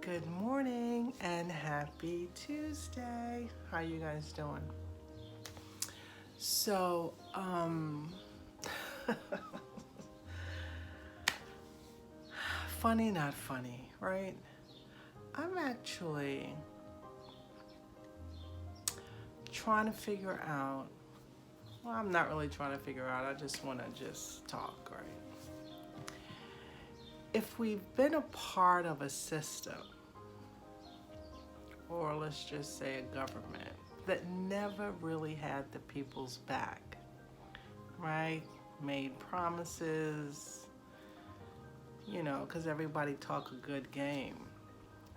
Good morning and happy Tuesday. How you guys doing? So, funny, not funny, right? I'm actually trying to figure out, well, I'm not really trying to figure out, I just want to just talk, right? If we've been a part of a system, or let's just say a government, that never really had the people's back, right? Made promises, because everybody talk a good game.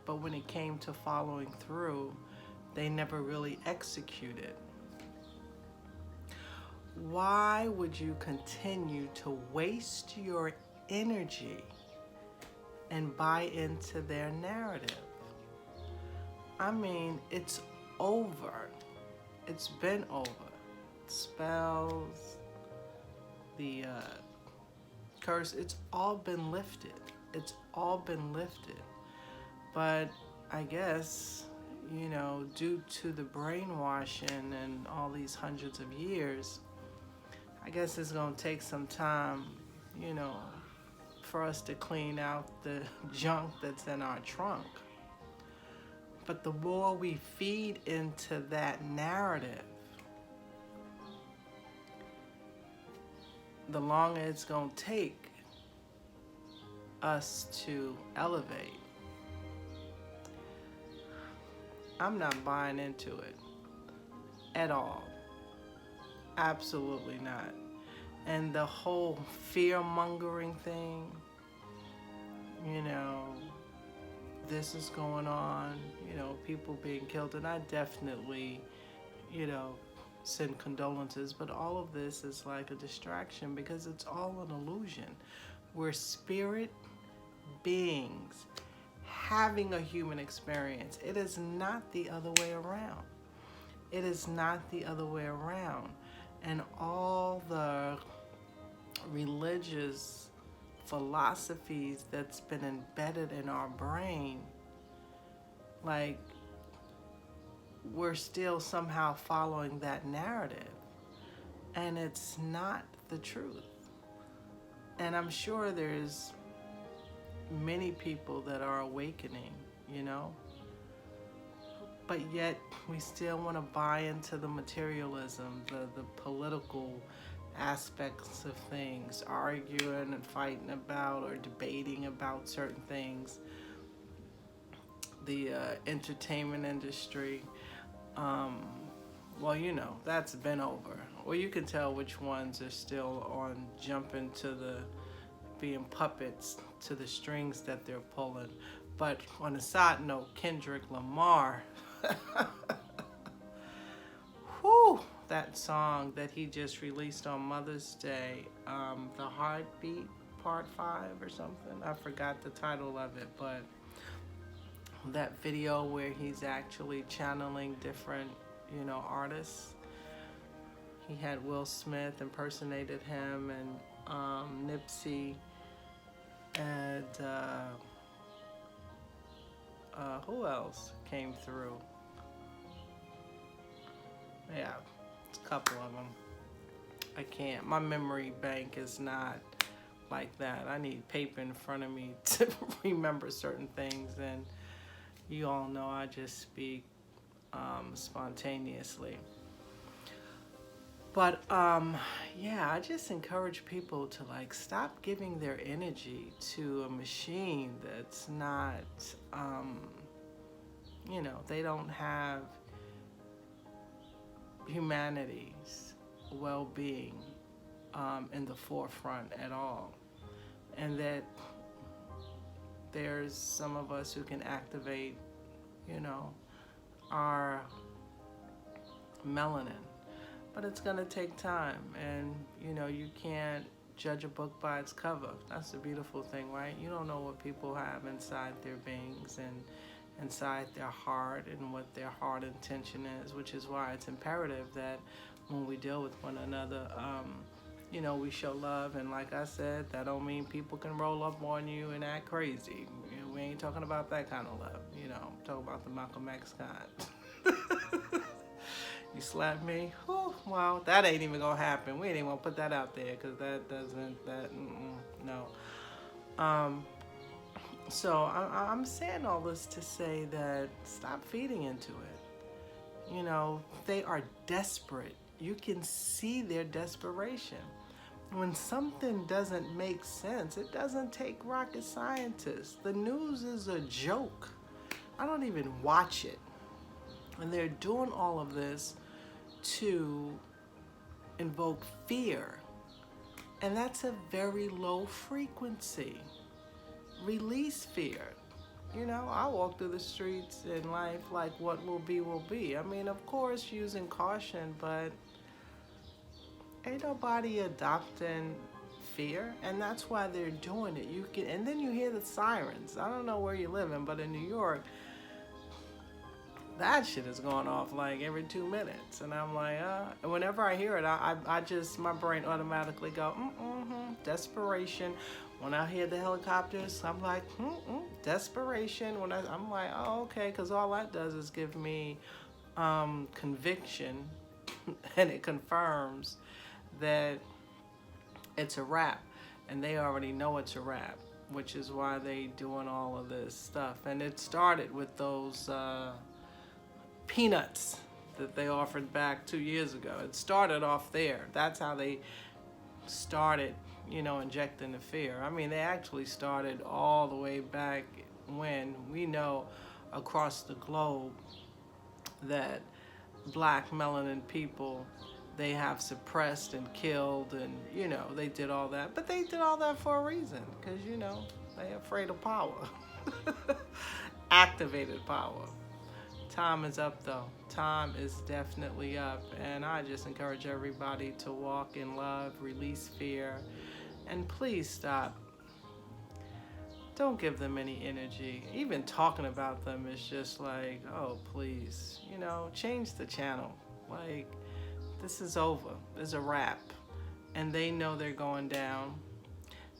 But when it came to following through, they never really executed. Why would you continue to waste your energy and buy into their narrative? I mean, it's over. It's been over. Spells, the curse, it's all been lifted. It's all been lifted. But I guess, due to the brainwashing and all these hundreds of years, I guess it's going to take some time, for us to clean out the junk that's in our trunk. But the more we feed into that narrative, the longer it's going to take us to elevate. I'm not buying into it at all. Absolutely not. And the whole fear-mongering thing, this is going on, people being killed. And I definitely, send condolences. But all of this is like a distraction because it's all an illusion. We're spirit beings having a human experience. It is not the other way around. It is not the other way around. And all the religious philosophies that's been embedded in our brain, like we're still somehow following that narrative. And it's not the truth. And I'm sure there's many people that are awakening, but yet we still want to buy into the materialism, the political aspects of things, arguing and fighting about or debating about certain things, the entertainment industry. Well, that's been over. Well, you can tell which ones are still on jumping to being puppets to the strings that they're pulling. But on a side note, Kendrick Lamar, whew, that song that he just released on Mother's Day, The Heartbeat Part 5 or something. I forgot the title of it, but that video where he's actually channeling different, artists. He had Will Smith impersonated him, and Nipsey, and who else came through? Yeah, it's a couple of them. I can't. My memory bank is not like that. I need paper in front of me to remember certain things, and you all know I just speak spontaneously. But yeah, I just encourage people to stop giving their energy to a machine that's not, they don't have humanity's well-being in the forefront at all. And that there's some of us who can activate, our melanin. But it's going to take time, and you can't judge a book by its cover. That's the beautiful thing, right? You don't know what people have inside their beings and inside their heart and what their heart intention is, which is why it's imperative that when we deal with one another, we show love. And like I said, that don't mean people can roll up on you and act crazy. We We ain't talking about that kind of love. You know, I'm talking about the Malcolm X kind. You slap me? Whew, well, that ain't even gonna happen. We ain't even gonna put that out there because no. So I'm saying all this to say that stop feeding into it. You know, they are desperate. You can see their desperation. When something doesn't make sense, it doesn't take rocket scientists. The news is a joke. I don't even watch it. And they're doing all of this to invoke fear. And that's a very low frequency. Release fear. You know, I walk through the streets in life like what will be, will be. I mean, of course, using caution, but ain't nobody adopting fear, and that's why they're doing it. And then you hear the sirens. I don't know where you're living, but in New York, that shit is going off like every 2 minutes, and I'm like, whenever I hear it, I just, my brain automatically go, desperation. When I hear the helicopters, I'm like, desperation. When I'm like, oh, okay, because all that does is give me conviction, and it confirms that it's a wrap, and they already know it's a wrap, which is why they doing all of this stuff. And it started with those peanuts that they offered back 2 years ago. It started off there. That's how they started, you know, injecting the fear. I mean, they actually started all the way back when we know across the globe that black melanin people, they have suppressed and killed, and, you know, they did all that. But they did all that for a reason, because, you know, they're afraid of power. Activated power. Time is up, though. Time is definitely up. And I just encourage everybody to walk in love, release fear, and please stop. Don't give them any energy. Even talking about them is just like, oh, please, you know, change the channel. Like, this is over. It's a wrap. And they know they're going down.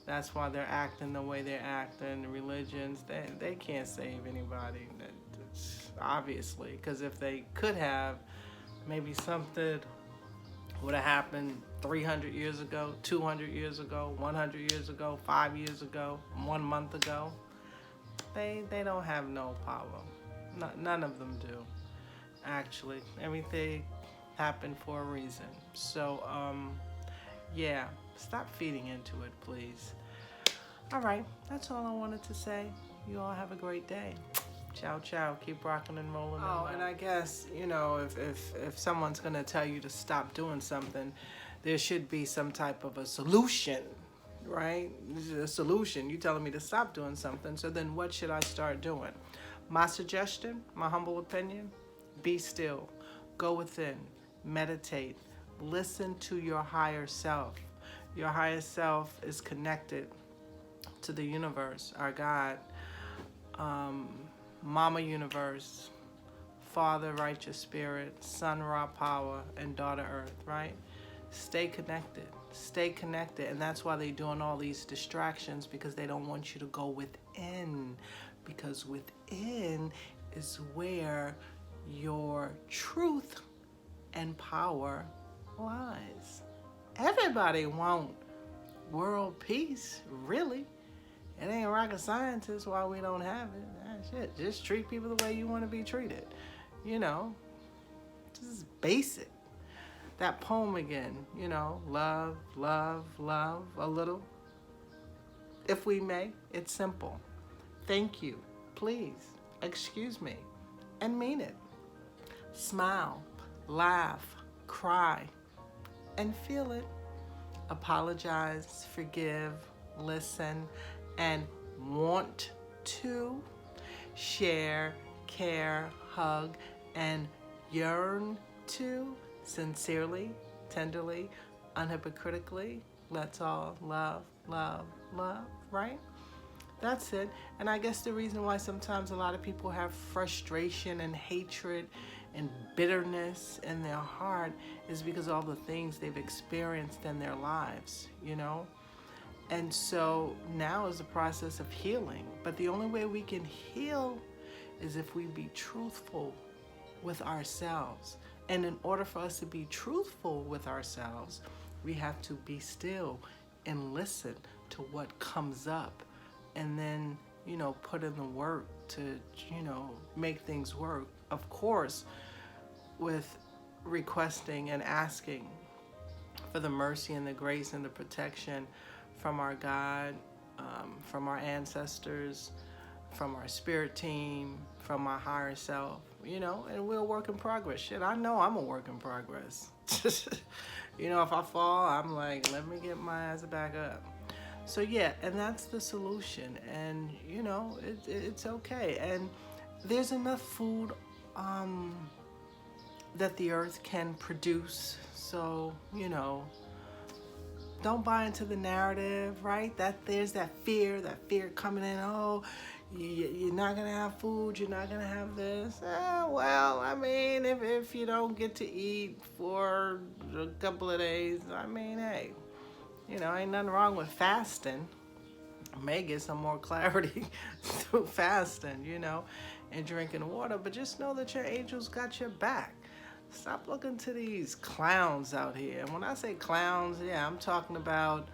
That's why they're acting the way they're acting. Religions, they can't save anybody. Obviously, because if they could have, maybe something would have happened 300 years ago, 200 years ago, 100 years ago, 5 years ago, 1 month ago. They don't have no power. None of them do. Actually, everything happened for a reason. So, yeah, stop feeding into it, please. All right, that's all I wanted to say. You all have a great day. Ciao, ciao. Keep rocking and rolling. Oh, and I guess, you know, if someone's going to tell you to stop doing something, there should be some type of a solution, right? This is a solution. You're telling me to stop doing something, so then what should I start doing? My suggestion, my humble opinion, be still. Go within. Meditate. Listen to your higher self. Your higher self is connected to the universe, our God, Mama Universe, Father Righteous Spirit, Son Raw Power, and Daughter Earth, right? Stay connected. Stay connected. And that's why they're doing all these distractions, because they don't want you to go within. Because within is where your truth and power lies. Everybody want world peace, really. It ain't rocket scientist why we don't have it. Shit, just treat people the way you want to be treated. You know, this is basic. That poem again, you know, love, love, love a little. If we may, it's simple. Thank you, please, excuse me, and mean it. Smile, laugh, cry, and feel it. Apologize, forgive, listen, and want to share, care, hug, and yearn to sincerely, tenderly, unhypocritically. Let's all love, love, love, right? That's it. And I guess the reason why sometimes a lot of people have frustration and hatred and bitterness in their heart is because of all the things they've experienced in their lives, you know? And so now is the process of healing. But the only way we can heal is if we be truthful with ourselves. And in order for us to be truthful with ourselves, we have to be still and listen to what comes up, and then, put in the work to, make things work. Of course, with requesting and asking for the mercy and the grace and the protection from our God, from our ancestors, from our spirit team, from our higher self, and we're a work in progress. Shit, I know I'm a work in progress. If I fall, I'm like, let me get my ass back up. So yeah, and that's the solution. And it's okay. And there's enough food that the earth can produce. So, don't buy into the narrative, right? That there's that fear coming in. Oh, you're not gonna have food. You're not gonna have this. Well, I mean, if you don't get to eat for a couple of days, I mean, hey, ain't nothing wrong with fasting. May get some more clarity through fasting, and drinking water. But just know that your angels got your back. Stop looking to these clowns out here. And when I say clowns, yeah, I'm talking about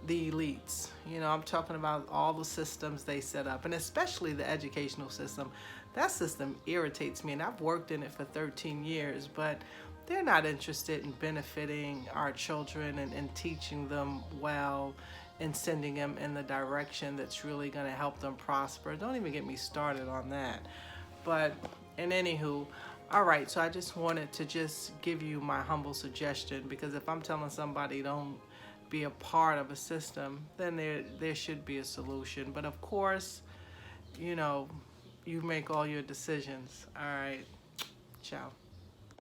the elites. I'm talking about all the systems they set up, and especially the educational system. That system irritates me, and I've worked in it for 13 years, but they're not interested in benefiting our children and teaching them well and sending them in the direction that's really going to help them prosper. Don't even get me started on that. But in anywho, all right, so I just wanted to just give you my humble suggestion, because if I'm telling somebody don't be a part of a system, then there should be a solution. But of course, you make all your decisions. All right, ciao.